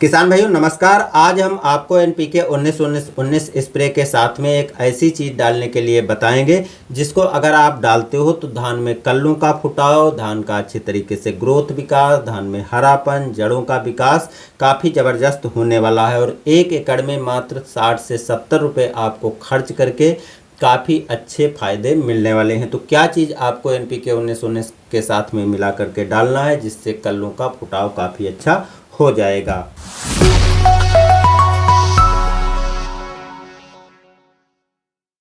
किसान भाइयों नमस्कार। आज हम आपको एनपीके 19-19-19 स्प्रे के साथ में एक ऐसी चीज़ डालने के लिए बताएंगे जिसको अगर आप डालते हो तो धान में कल्लों का फुटाव, धान का अच्छे तरीके से ग्रोथ विकास, धान में हरापन, जड़ों का विकास काफ़ी ज़बरदस्त होने वाला है। और 1 एकड़ में मात्र 60 से 70 रुपये आपको खर्च करके काफ़ी अच्छे फायदे मिलने वाले हैं। तो क्या चीज़ आपको एनपीके 19-19 के साथ में मिला करके डालना है जिससे कल्लों का फुटाव काफ़ी अच्छा हो जाएगा।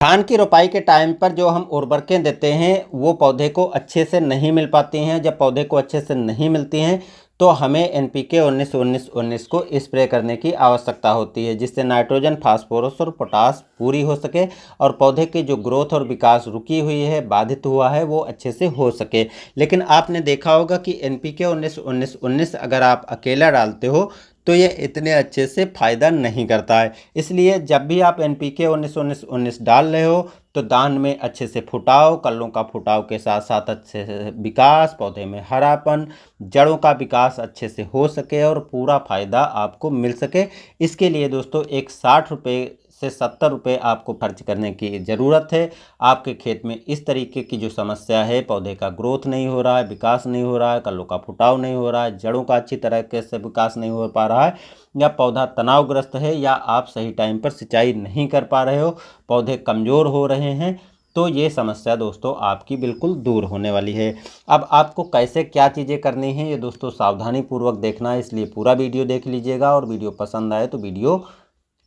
धान की रोपाई के टाइम पर जो हम उर्वरकें देते हैं वो पौधे को अच्छे से नहीं मिल पाती हैं। जब पौधे को अच्छे से नहीं मिलती हैं तो हमें एनपीके 19-19-19 को स्प्रे करने की आवश्यकता होती है, जिससे नाइट्रोजन, फास्फोरस और पोटास पूरी हो सके और पौधे की जो ग्रोथ और विकास रुकी हुई है, बाधित हुआ है, वो अच्छे से हो सके। लेकिन आपने देखा होगा कि एनपीके 19-19-19 अगर आप अकेला डालते हो तो ये इतने अच्छे से फ़ायदा नहीं करता है। इसलिए जब भी आप एनपीके 19-19-19 डाल रहे हो तो धान में अच्छे से फुटाव, कल्लों का फुटाव के साथ साथ अच्छे से विकास, पौधे में हरापन, जड़ों का विकास अच्छे से हो सके और पूरा फ़ायदा आपको मिल सके। इसके लिए दोस्तों एक 60 रुपये से 70 रुपये आपको खर्च करने की ज़रूरत है। आपके खेत में इस तरीके की जो समस्या है, पौधे का ग्रोथ नहीं हो रहा है, विकास नहीं हो रहा है, कल्लों का फुटाव नहीं हो रहा है, जड़ों का अच्छी तरीके से विकास नहीं हो पा रहा है, या पौधा तनावग्रस्त है, या आप सही टाइम पर सिंचाई नहीं कर पा रहे हो, पौधे कमज़ोर हो रहे हैं, तो ये समस्या दोस्तों आपकी बिल्कुल दूर होने वाली है। अब आपको कैसे क्या चीज़ें करनी है ये दोस्तों सावधानी पूर्वक देखना है, इसलिए पूरा वीडियो देख लीजिएगा और वीडियो पसंद आए तो वीडियो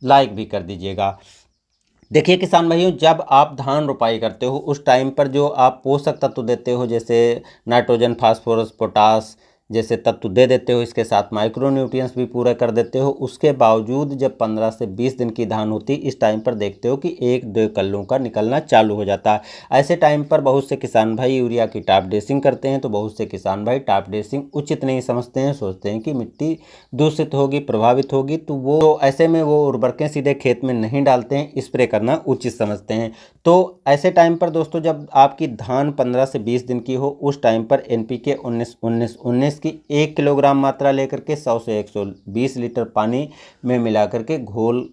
लाइक भी कर दीजिएगा। देखिए किसान भाइयों, जब आप धान रोपाई करते हो उस टाइम पर जो आप पोषक तत्व देते हो, जैसे नाइट्रोजन, फास्फोरस, पोटास जैसे तत्व दे देते हो, इसके साथ माइक्रो न्यूट्रिएंट्स भी पूरा कर देते हो, उसके बावजूद जब 15 से 20 दिन की धान होती इस टाइम पर देखते हो कि 1-2 कल्लों का निकलना चालू हो जाता है। ऐसे टाइम पर बहुत से किसान भाई यूरिया की टॉप ड्रेसिंग करते हैं, तो बहुत से किसान भाई टॉप ड्रेसिंग उचित नहीं समझते हैं, सोचते हैं कि मिट्टी दूषित होगी, प्रभावित होगी, तो ऐसे में वो उर्वरकें सीधे खेत में नहीं डालते हैं, स्प्रे करना उचित समझते हैं। तो ऐसे टाइम पर दोस्तों जब आपकी धान 15 से 20 दिन की हो उस टाइम पर एनपीके 19-19-19 की 1 किलोग्राम मात्रा लेकर के 100 से 120 लीटर पानी में मिला करके घोल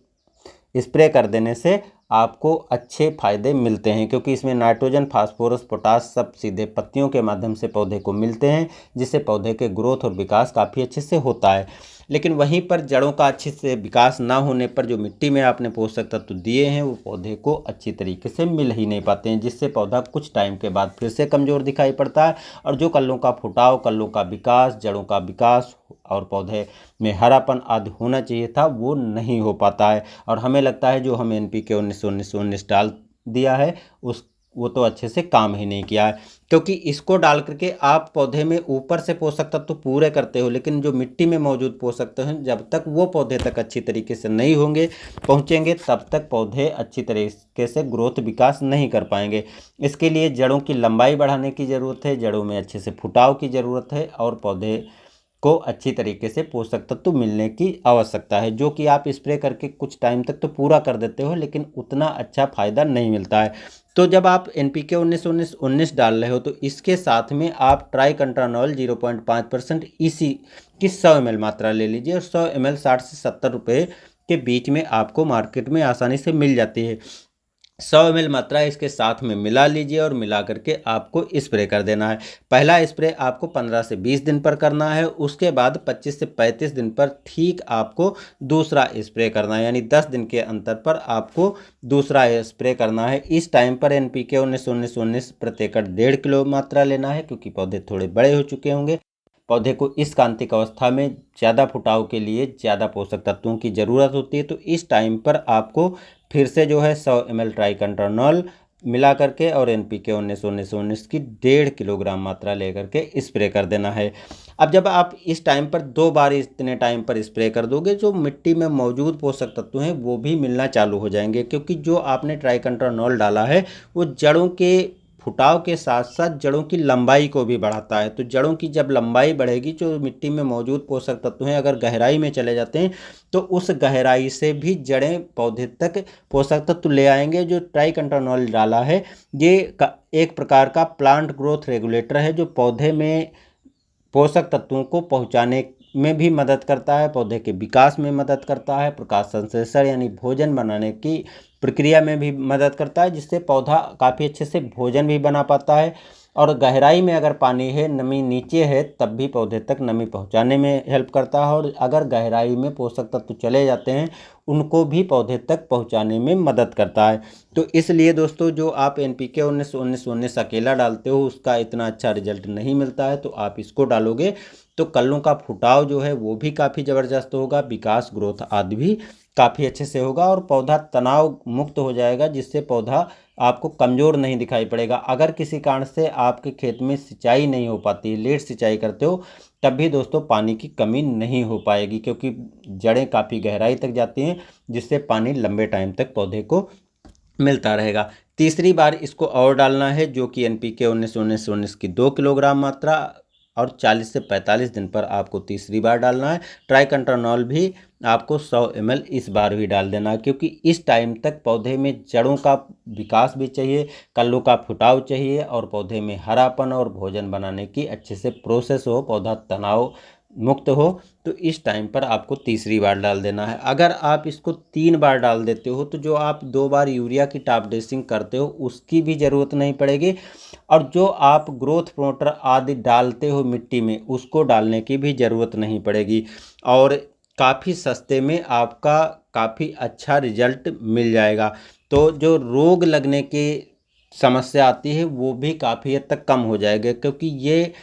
स्प्रे कर देने से आपको अच्छे फायदे मिलते हैं, क्योंकि इसमें नाइट्रोजन, फास्फोरस, पोटास सब सीधे पत्तियों के माध्यम से पौधे को मिलते हैं, जिससे पौधे के ग्रोथ और विकास काफ़ी अच्छे से होता है। लेकिन वहीं पर जड़ों का अच्छे से विकास ना होने पर जो मिट्टी में आपने पोषक तत्व दिए हैं वो पौधे को अच्छी तरीके से मिल ही नहीं पाते हैं, जिससे पौधा कुछ टाइम के बाद फिर से कमज़ोर दिखाई पड़ता है और जो कल्लों का फुटाव, कल्लों का विकास, जड़ों का विकास और पौधे में हरापन आदि होना चाहिए था वो नहीं हो पाता है। और हमें लगता है जो हम एनपीके 19-19-19 डाल दिया है वो तो अच्छे से काम ही नहीं किया है, क्योंकि इसको डाल करके आप पौधे में ऊपर से पोषक तत्व तो पूरे करते हो, लेकिन जो मिट्टी में मौजूद पोषक तत्व हैं जब तक वो पौधे तक अच्छी तरीके से नहीं होंगे पहुँचेंगे तब तक पौधे अच्छी तरीके से ग्रोथ विकास नहीं कर पाएंगे। इसके लिए जड़ों की लंबाई बढ़ाने की ज़रूरत है, जड़ों में अच्छे से फुटाव की ज़रूरत है और पौधे को अच्छी तरीके से पोषक तत्व मिलने की आवश्यकता है, जो कि आप स्प्रे करके कुछ टाइम तक तो पूरा कर देते हो लेकिन उतना अच्छा फ़ायदा नहीं मिलता है। तो जब आप एनपीके 19-19-19 डाल रहे हो तो इसके साथ में आप ट्राइकंट्रानॉल 0.5% इसी की 100 ml मात्रा ले लीजिए और 100 ml 60 से 70 रुपये के बीच में आपको मार्केट में आसानी से मिल जाती है। 100 ml मात्रा इसके साथ में मिला लीजिए और मिला करके आपको स्प्रे कर देना है। पहला स्प्रे आपको 15 से 20 दिन पर करना है, उसके बाद 25 से 35 दिन पर ठीक आपको दूसरा स्प्रे करना है, यानी 10 दिन के अंतर पर आपको दूसरा स्प्रे करना है। इस टाइम पर एनपीके 19-19-19 प्रति एकड़ 1.5 किलो मात्रा लेना है, क्योंकि पौधे थोड़े बड़े हो चुके होंगे। पौधे को इस कांतिक अवस्था में ज़्यादा फुटाव के लिए ज़्यादा पोषक तत्वों की ज़रूरत होती है, तो इस टाइम पर आपको फिर से जो है 100 ml ट्राइकंट्रानॉल मिला करके और एनपीके 19-19-19 की 1.5 किलोग्राम मात्रा लेकर के स्प्रे कर देना है। अब जब आप इस टाइम पर 2 बार इतने टाइम पर स्प्रे कर दोगे, जो मिट्टी में मौजूद पोषक तत्व हैं वो भी मिलना चालू हो जाएंगे, क्योंकि जो आपने ट्राइकंट्रानॉल डाला है वो जड़ों के फुटाव के साथ साथ जड़ों की लंबाई को भी बढ़ाता है। तो जड़ों की जब लंबाई बढ़ेगी, जो मिट्टी में मौजूद पोषक तत्व हैं अगर गहराई में चले जाते हैं तो उस गहराई से भी जड़ें पौधे तक पोषक तत्व ले आएंगे। जो ट्राइकंट्रानॉल डाला है ये एक प्रकार का प्लांट ग्रोथ रेगुलेटर है, जो पौधे में पोषक तत्वों को पहुंचाने में भी मदद करता है, पौधे के विकास में मदद करता है, प्रकाश संश्लेषण यानी भोजन बनाने की प्रक्रिया में भी मदद करता है, जिससे पौधा काफ़ी अच्छे से भोजन भी बना पाता है। और गहराई में अगर पानी है, नमी नीचे है, तब भी पौधे तक नमी पहुंचाने में हेल्प करता है। और अगर गहराई में पोषक तत्व चले जाते हैं, उनको भी पौधे तक पहुंचाने में मदद करता है। तो इसलिए दोस्तों, जो आप NPK 19-19-19 अकेला डालते हो उसका इतना अच्छा रिजल्ट नहीं मिलता है, तो आप इसको डालोगे तो कल्लों का फुटाव जो है वो भी काफ़ी ज़बरदस्त होगा, विकास ग्रोथ आदि भी काफ़ी अच्छे से होगा और पौधा तनाव मुक्त हो जाएगा, जिससे पौधा आपको कमज़ोर नहीं दिखाई पड़ेगा। अगर किसी कारण से आपके खेत में सिंचाई नहीं हो पाती, लेट सिंचाई करते हो, तब भी दोस्तों पानी की कमी नहीं हो पाएगी, क्योंकि जड़ें काफ़ी गहराई तक जाती हैं, जिससे पानी लंबे टाइम तक पौधे को मिलता रहेगा। तीसरी बार इसको और डालना है, जो कि NPK 19-19-19 की 2 किलोग्राम मात्रा, और 40 से 45 दिन पर आपको तीसरी बार डालना है। ट्राइकंट्रानॉल भी आपको 100 ml इस बार भी डाल देना है, क्योंकि इस टाइम तक पौधे में जड़ों का विकास भी चाहिए, कल्लों का फुटाव चाहिए, और पौधे में हरापन और भोजन बनाने की अच्छे से प्रोसेस हो, पौधा तनाव मुक्त हो। तो इस टाइम पर आपको तीसरी बार डाल देना है। अगर आप इसको 3 बार डाल देते हो, तो जो आप 2 बार यूरिया की टॉप ड्रेसिंग करते हो उसकी भी ज़रूरत नहीं पड़ेगी, और जो आप ग्रोथ प्रमोटर आदि डालते हो मिट्टी में, उसको डालने की भी ज़रूरत नहीं पड़ेगी, और काफ़ी सस्ते में आपका काफ़ी अच्छा रिजल्ट मिल जाएगा। तो जो रोग लगने की समस्या आती है वो भी काफ़ी हद तक कम हो जाएगा, क्योंकि ये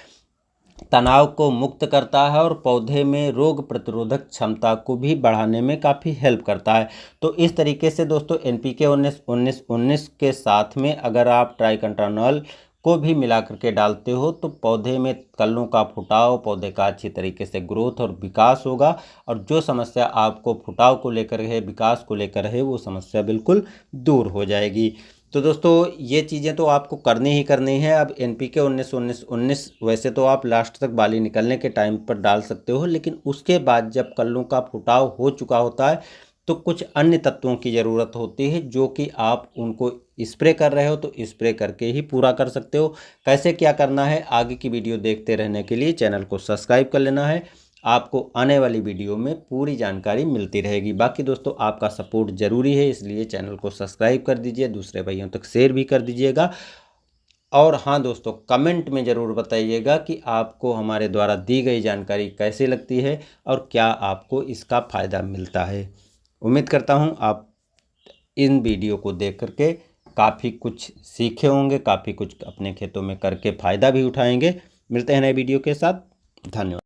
तनाव को मुक्त करता है और पौधे में रोग प्रतिरोधक क्षमता को भी बढ़ाने में काफ़ी हेल्प करता है। तो इस तरीके से दोस्तों NPK 19-19-19 के साथ में अगर आप ट्राइकंट्रानॉल को भी मिला करके डालते हो, तो पौधे में कल्लों का फुटाव, पौधे का अच्छी तरीके से ग्रोथ और विकास होगा, और जो समस्या आपको फुटाव को लेकर है, विकास को लेकर है, वो समस्या बिल्कुल दूर हो जाएगी। तो दोस्तों ये चीज़ें तो आपको करनी ही करनी है। अब NPK 19-19-19 वैसे तो आप लास्ट तक बाली निकलने के टाइम पर डाल सकते हो, लेकिन उसके बाद जब कल्लों का फुटाव हो चुका होता है, तो कुछ अन्य तत्वों की ज़रूरत होती है, जो कि आप उनको स्प्रे कर रहे हो तो स्प्रे करके ही पूरा कर सकते हो। कैसे क्या करना है, आगे की वीडियो देखते रहने के लिए चैनल को सब्सक्राइब कर लेना है। आपको आने वाली वीडियो में पूरी जानकारी मिलती रहेगी। बाकी दोस्तों आपका सपोर्ट ज़रूरी है, इसलिए चैनल को सब्सक्राइब कर दीजिए, दूसरे भाइयों तक शेयर भी कर दीजिएगा। और हाँ दोस्तों, कमेंट में ज़रूर बताइएगा कि आपको हमारे द्वारा दी गई जानकारी कैसी लगती है और क्या आपको इसका फ़ायदा मिलता है। उम्मीद करता हूँ आप इन वीडियो को देख करके काफ़ी कुछ सीखे होंगे, काफ़ी कुछ अपने खेतों में करके फ़ायदा भी उठाएंगे। मिलते हैं नए वीडियो के साथ। धन्यवाद।